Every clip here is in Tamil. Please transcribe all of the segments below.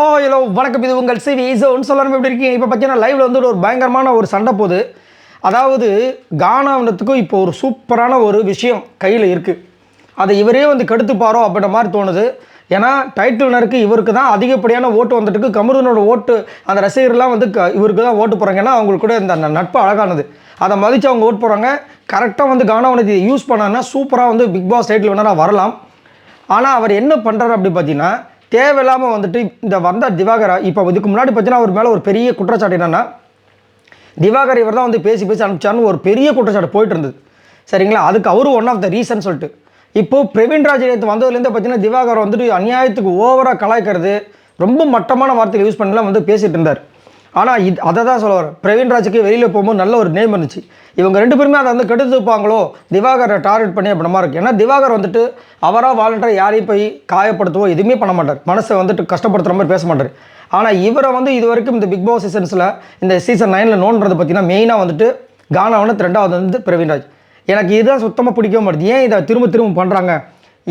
ஹலோ வணக்கம். இது உங்கள் சிவி ஒன்று சொல்லணும். எப்படி இருக்கீங்க? இப்போ பார்த்தீங்கன்னா லைவில் வந்து ஒரு பயங்கரமான ஒரு சண்டை போகுது. அதாவது கானாவினத்துக்கும் இப்போ ஒரு சூப்பரான ஒரு விஷயம் கையில் இருக்குது. அதை இவரே வந்து கெடுத்துப்பாரோ அப்படின்ற மாதிரி தோணுது. ஏன்னா டைட்டில் வினருக்கு இவருக்கு தான் அதிகப்படியான ஓட்டு வந்துட்டு கமருதனோட ஓட்டு அந்த ரசிகர்லாம் வந்து இவருக்கு தான் ஓட்டு போகிறாங்க. ஏன்னா அவங்களுக்கு கூட இந்த நட்பு அழகானது, அதை மதித்து அவங்க ஓட்டு போகிறாங்க. கரெக்டாக வந்து கானாவினத்தை யூஸ் பண்ணாங்கன்னா சூப்பராக வந்து பிக் பாஸ் டைட்டில் வினராக வரலாம். ஆனால் அவர் என்ன பண்ணுறாரு அப்படி பார்த்தீங்கன்னா, தேவையில்லாமல் வந்துட்டு இந்த வந்த திவாகரா இப்போ இதுக்கு முன்னாடி பார்த்தீங்கன்னா அவர் மேலே ஒரு பெரிய குற்றச்சாட்டு என்னென்னா, திவாகர் இவர் தான் வந்து பேசி அனுப்பிச்சான்னு ஒரு பெரிய குற்றச்சாட்டு போயிட்டு இருந்தது. சரிங்களா? அதுக்கு அவரும் ஒன் ஆஃப் த ரீசன் சொல்லிட்டு இப்போது பிரவீன்ராஜ் நேற்று வந்ததுலேருந்து பார்த்தீங்கன்னா திவாகர் வந்துட்டு அநியாயத்துக்கு ஓவராக கலாய்க்கிறது, ரொம்ப மட்டமான வார்த்தைகள் யூஸ் பண்ணலாம் வந்து பேசிகிட்டு இருந்தார். ஆனால் அதை தான் சொல்ல வர, பிரவீன்ராஜுக்கு வெளியில் போகும்போது நல்ல ஒரு நேம் இருந்துச்சு. இவங்க ரெண்டு பேருமே அதை வந்து கெடுத்துப்பாங்களோ திவாகரை டார்கெட் பண்ணி அப்படின்ற மாதிரி இருக்குது. ஏன்னா திவாகர் வந்துட்டு அவராக வாலண்டராக யாரையும் போய் காயப்படுத்தவோ எதுவுமே பண்ண மாட்டார், மனசை வந்துட்டு கஷ்டப்படுத்துகிற மாதிரி பேச மாட்டார். ஆனால் இவரை வந்து இது வரைக்கும் இந்த பிக் பாஸ் சீசன்ஸில் இந்த சீசன் 9 நோன்றது பார்த்தீங்கன்னா மெயினாக வந்துட்டு கானாவினத், ரெண்டாவது வந்து பிரவீன்ராஜ். எனக்கு இதுதான் சுத்தமாக பிடிக்க மாட்டேது. ஏன் இதை திரும்ப பண்ணுறாங்க?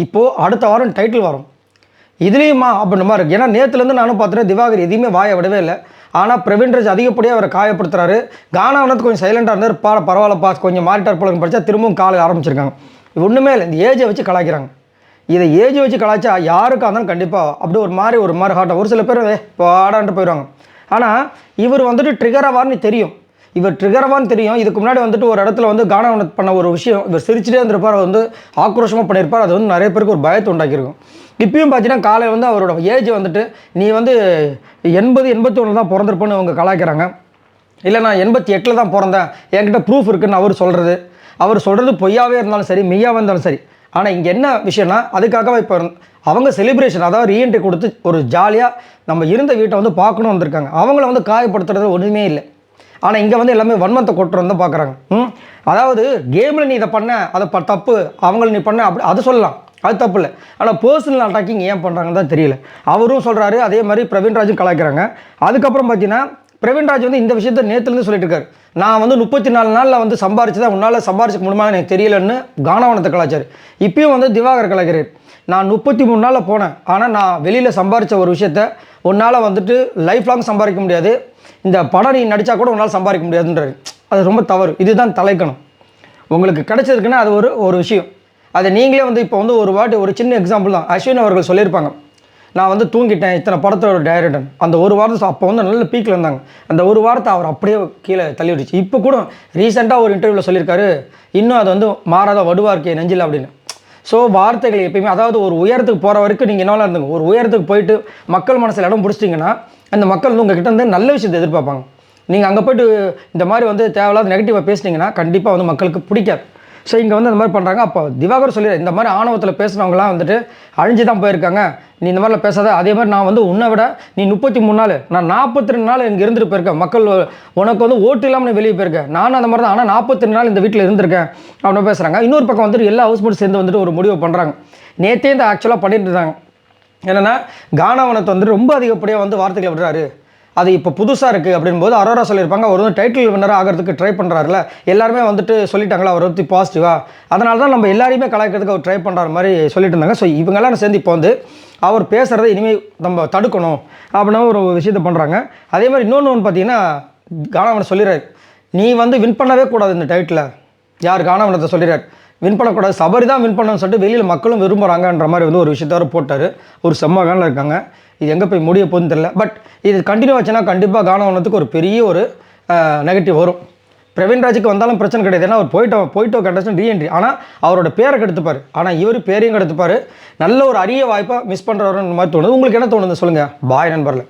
இப்போது அடுத்த வாரம் டைட்டில் வரும் இதுலேயுமா அப்படின்ற மாதிரி இருக்குது. ஏன்னா நேற்றுலேருந்து நானும் பார்த்துட்டேன், திவாகர் எதையுமே வாயை விடவே இல்லை. ஆனால் பிரவீன்ராஜ் அதிகப்படியாக அவரை காயப்படுத்துறாரு. கானாவினத்து கொஞ்சம் சைலண்டாக இருந்தார், பரவாயில்லப்பா கொஞ்சம் மாறிட்டார் போல படித்தா திரும்பவும் கால ஆரம்பிச்சிருக்காங்க. ஒன்றுமே இல்லை, இந்த ஏஜை வச்சு கலாய்க்கிறாங்க. இதை ஏஜை வச்சு கலாய்ச்சா யாருக்காக இருந்தாலும் கண்டிப்பாக அப்படி ஒரு மாதிரி ஹார்ட்டாக ஒரு சில பேர் இப்போ ஆடான்ட்டு போயிடுவாங்க. ஆனால் இவர் வந்துட்டு ட்ரிகராவார்னு தெரியும், இவர் ட்ரிகரவான்னு தெரியும். இதுக்கு முன்னாடி வந்துட்டு ஒரு இடத்துல வந்து கானாவினத் பண்ண ஒரு விஷயம் இவர் சிரிச்சுட்டே இருந்திருப்பார், அவர் வந்து ஆக்ரோஷமாக பண்ணியிருப்பார். அது வந்து நிறைய பேருக்கு ஒரு பயத்தை உண்டாக்கியிருக்கும். இப்பயும் பார்த்தீங்கன்னா காலையில் வந்து அவரோட ஏஜ் வந்துட்டு நீ வந்து 80-81 தான் பிறந்திருப்பேன்னு அவங்க கலாய்க்கிறாங்க. இல்லை நான் 88 தான் பிறந்தேன், என்கிட்ட ப்ரூஃப் இருக்குன்னு அவர் சொல்கிறது பொய்யாவே இருந்தாலும் சரி மெய்யாவே இருந்தாலும் சரி. ஆனால் இங்கே என்ன விஷயம்னா, அதுக்காக இப்போ அவங்க செலிப்ரேஷன், அதாவது ரீஎன்ட்ரி கொடுத்து ஒரு ஜாலியாக நம்ம இருந்த வீட்டை வந்து பார்க்கணும் வந்திருக்காங்க. அவங்கள வந்து காயப்படுத்துறது ஒன்றுமே இல்லை. ஆனால் இங்கே வந்து எல்லாமே வன்மத்தை கொட்டுறது தான் பார்க்குறாங்க. அதாவது கேமில் நீ இதை பண்ண அதை தப்பு, அவங்கள நீ பண்ண அப்படி அது சொல்லலாம், அது தப்பு இல்லை. ஆனால் பர்சனல் அட்டாக்கிங் ஏன் பண்ணுறாங்கன்னு தான் தெரியல. அவரும் சொல்கிறாரு, அதே மாதிரி பிரவீன்ராஜும் கலாய்க்கிறாங்க. அதுக்கப்புறம் பார்த்தீங்கன்னா பிரவீன்ராஜ் வந்து இந்த விஷயத்தை நேற்றுலேருந்து சொல்லிட்டு இருக்காரு. நான் வந்து 34 நாளில் வந்து சம்பாரிச்சு தான் உன்னால் சம்பாரிச்சிக்க முடியுமா எனக்கு தெரியலன்னு கானாவினத்தை கலாச்சார். இப்பயும் வந்து திவாகர் கலாய்க்கிறார். நான் 33 நாளில் போனேன், ஆனால் நான் வெளியில் சம்பாரித்த ஒரு விஷயத்த உன்னால் வந்துட்டு லைஃப் லாங் சம்பாதிக்க முடியாது, இந்த படம் நீ நடித்தா கூட உன்னால் சம்பாதிக்க முடியாதுன்றாரு. அது ரொம்ப தவறு. இதுதான் தலைக்கணும். உங்களுக்கு கிடைச்சதுக்குன்னா அது ஒரு விஷயம். அதை நீங்களே வந்து இப்போ வந்து ஒரு சின்ன எக்ஸாம்பிள் தான். அஸ்வின் அவர்கள் சொல்லியிருப்பாங்க, நான் வந்து தூங்கிட்டேன் இத்தனை படத்தோட டைரக்டர். அந்த ஒரு வாரத்தை அப்போ வந்து நல்ல பீக்கில் இருந்தாங்க. அந்த ஒரு வாரத்தை அவர் அப்படியே கீழே தள்ளி விடுச்சு. இப்போ கூட ரீசெண்டாக ஒரு இன்டர்வியூவில் சொல்லியிருக்காரு, இன்னும் அது வந்து மாறாத வடுவா இருக்கே நெஞ்சில் அப்படின்னு. ஸோ வார்த்தைகள் எப்பயுமே, அதாவது ஒரு உயரத்துக்கு போகிற வரைக்கும் நீங்கள் என்னவெல்லாம் இருந்துங்க, ஒரு உயரத்துக்கு போயிட்டு மக்கள் மனசில் இடம் பிடிச்சிட்டிங்கன்னா அந்த மக்கள் வந்து உங்ககிட்ட வந்து நல்ல விஷயத்தை எதிர்பார்ப்பாங்க. நீங்கள் அங்கே போய்ட்டு இந்த மாதிரி வந்து தேவையில்லாத நெகட்டிவாக பேசினீங்கன்னா கண்டிப்பாக வந்து மக்களுக்கு பிடிக்காது. ஸோ இங்கே வந்து அந்த மாதிரி பண்ணுறாங்க. அப்போ திவாகர் சொல்லி இந்த மாதிரி ஆணவத்தில் பேசுனவங்களாம் வந்துட்டு அழிஞ்சு தான் போயிருக்காங்க, நீ இந்த மாதிரிலாம் பேசாத. அதே மாதிரி நான் வந்து உன்னை விட நீ 33 நாள், நான் 42 நாள் இங்கே இருந்துட்டு போயிருக்கேன், மக்கள் உனக்கு வந்து ஓட்டு இல்லாமல் நீ வெளியே போயிருக்கேன், நானும் அந்த மாதிரி தான், ஆனால் 42 நாள் இந்த வீட்டில் இருந்திருக்கேன் அப்படின்னு பேசுகிறாங்க. இன்னொரு பக்கம் வந்துட்டு எல்லா ஹவுஸ்மேட்ஸ் சேர்ந்து வந்துட்டு ஒரு முடிவு பண்ணுறாங்க. நேற்றே இந்த ஆக்சுவலாக பண்ணிட்டு இருந்தாங்க. என்னென்னா கானாவினத்தை வந்துட்டு ரொம்ப அதிகப்படியாக வந்து வார்த்தைகளை விடுறாரு, அது இப்போ புதுசாக இருக்குது அப்படின்போது அரோரா சொல்லியிருப்பாங்க, அவர் வந்து டைட்டில் வின்னராக ஆகிறதுக்கு ட்ரை பண்ணுறாருல, எல்லாருமே வந்துட்டு சொல்லிட்டாங்களா அவர் வந்து பாசிட்டிவாக, அதனால தான் நம்ம எல்லாரையுமே கலாய்க்கிறதுக்கு அவர் ட்ரை பண்ணுற மாதிரி சொல்லிட்டு இருந்தாங்க. ஸோ இவங்கெல்லாம் சேர்ந்து இப்போ வந்து அவர் பேசுகிறத இனிமேல் நம்ம தடுக்கணும் அப்படின்னா ஒரு விஷயத்தை பண்ணுறாங்க. அதே மாதிரி இன்னொன்று பார்த்தீங்கன்னா கானாவினத்தை சொல்லிடுறாரு, நீ வந்து வின் பண்ணவே கூடாது இந்த டைட்டில். யார்? கானாவினத்தை சொல்லிடுறாரு, வின் பண்ணக்கூடாது, சபரி தான் வின் பண்ணணும்னு சொல்லிட்டு வெளியில் மக்களும் விரும்புகிறாங்கன்ற மாதிரி வந்து ஒரு விஷயத்த போட்டார். ஒரு செம்மகானில் இருக்காங்க. இது எங்கே போய் முடிய போகுதுன்னு தெரியல. பட் இது கண்டினியூ ஆச்சுன்னா கண்டிப்பாக கானாவினத்துக்கு ஒரு பெரிய ஒரு நெகட்டிவ் வரும். பிரவீன்ராஜுக்கு வந்தாலும் பிரச்சனை கிடையாது, ஏன்னா அவர் போயிட்டோ கண்டஸ்டன் ரீஎன்ட்ரி. ஆனால் அவரோட பேரை கெடுத்துப்பார், ஆனால் இவர் பேரையும் கெடுத்துப்பார். நல்ல ஒரு அரிய வாய்ப்பாக மிஸ் பண்ணுறவருன்ற மாதிரி தோணுது. உங்களுக்கு என்ன தோணுது சொல்லுங்கள். பாய் நண்பர்களே.